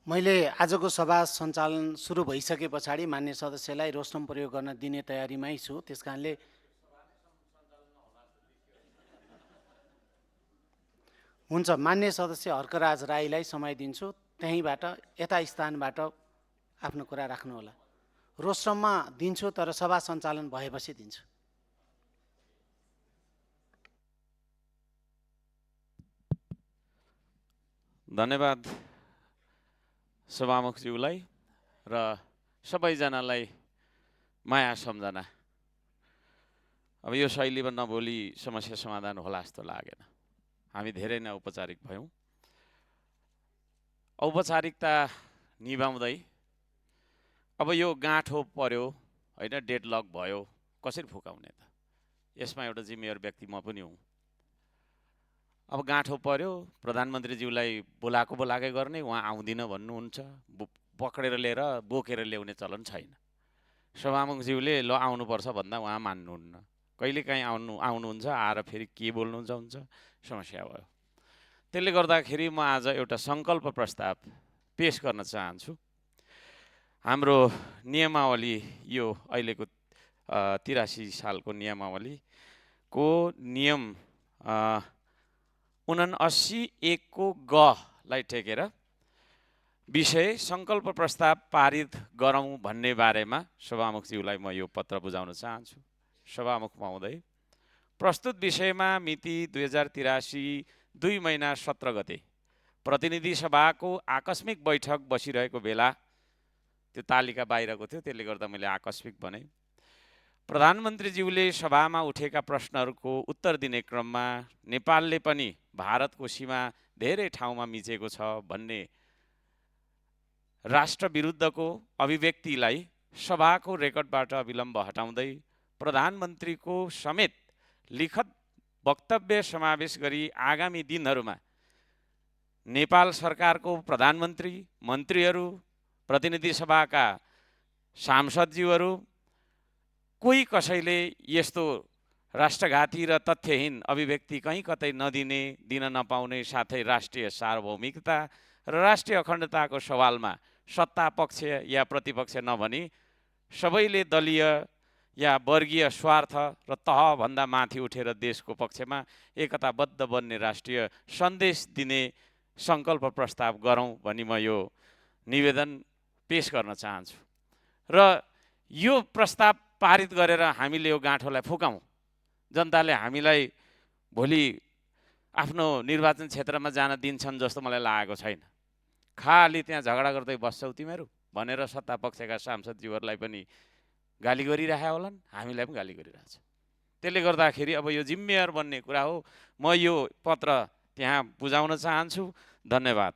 मैले आजको सभा सञ्चालन सुरु भइसके पछाडि मान्य सदस्यलाई रोस्टम प्रयोग गर्न दिने तयारीमै छु। त्यसकारणले हुन्छ, मान्य सदस्य हर्कराज राईलाई समय दिन्छु। त्यहीँबाट यता स्थानबाट आफ्नो कुरा राख्नुहोला। रोस्टममा दिन्छु तर सभा सञ्चालन भएपछि दिन्छु। धन्यवाद सभामुखज्यूलाई र सबैजनालाई माया सम्झना। अब यो शैलीमा नबोली समस्या समाधान होला जस्तो लागेन। हामी धेरै नै औपचारिक भयौँ। औपचारिकता निभाउँदै अब यो गाँठो पर्यो होइन, डेडलक भयो, कसरी फुकाउने त? यसमा एउटा जिम्मेवार व्यक्ति म पनि हुँ। अब गाँठो पर्यो, प्रधानमन्त्रीज्यूलाई बोलाएकै गर्ने, उहाँ आउँदिन भन्नुहुन्छ, पक्रेर लिएर बोकेर ल्याउने चलन छैन। सभामुखज्यूले ल आउनुपर्छ भन्दा उहाँ मान्नुहुन्न। कहिलेकाहीँ आउनुहुन्छ, आएर फेरि के बोल्नुहुन्छ हुन्छ, समस्या भयो। त्यसले गर्दाखेरि म आज एउटा सङ्कल्प प्रस्ताव पेश गर्न चाहन्छु। हाम्रो नियमावली, यो अहिलेको 83 सालको नियमावलीको नियम 79(1) को गलाई टेकेर विषय सङ्कल्प प्रस्ताव पारित गरौँ भन्ने बारेमा सभामुखज्यूलाई म यो पत्र बुझाउन चाहन्छु। सभामुख महोदय, प्रस्तुत विषयमा मिति 2083 2 महिना 17 गते प्रतिनिधि सभाको आकस्मिक बैठक बसिरहेको बेला, त्यो तालिका बाहिरको थियो, त्यसले गर्दा मैले आकस्मिक भने, प्रधानमन्त्रीज्यूले सभामा उठेका प्रश्नहरूको उत्तर दिने क्रममा नेपालले पनि भारतको सीमा धेरै ठाउँमा मिचेको छ भन्ने राष्ट्र विरुद्धको अभिव्यक्तिलाई सभाको रेकर्डबाट अविलम्ब हटाउँदै प्रधानमन्त्रीको समेत लिखत वक्तव्य समावेश गरी आगामी दिनहरूमा नेपाल सरकारको प्रधानमन्त्री, मन्त्रीहरू, प्रतिनिधि सभाका सांसदज्यूहरू कोही कसैले यस्तो राष्ट्रघाती र तथ्यहीन अभिव्यक्ति कहीँ कतै नदिने, दिन नपाउने, साथै राष्ट्रिय सार्वभौमिकता र राष्ट्रिय अखण्डताको सवालमा सत्ता पक्ष या प्रतिपक्ष नभनी सबैले दलीय या वर्गीय स्वार्थ र तहभन्दा माथि उठेर देशको पक्षमा एकताबद्ध बन्ने राष्ट्रिय सन्देश दिने सङ्कल्प प्रस्ताव गरौँ भनी म यो निवेदन पेश गर्न चाहन्छु। र यो प्रस्ताव पारित गरेर हामीले यो गाँठोलाई फुकाउँ। जनताले हामीलाई भोलि आफ्नो निर्वाचन क्षेत्रमा जान दिन्छन् जस्तो मलाई लागेको छैन। खाली त्यहाँ झगडा गर्दै बस्छौ तिमीहरू भनेर सत्ता पक्षका सांसदज्यूहरूलाई पनि गाली गरिरहेका होलान्, हामीलाई पनि गाली गरिरहेछ। त्यसले गर्दाखेरि अब यो जिम्मेवार बन्ने कुरा हो। म यो पत्र त्यहाँ बुझाउन चाहन्छु। धन्यवाद।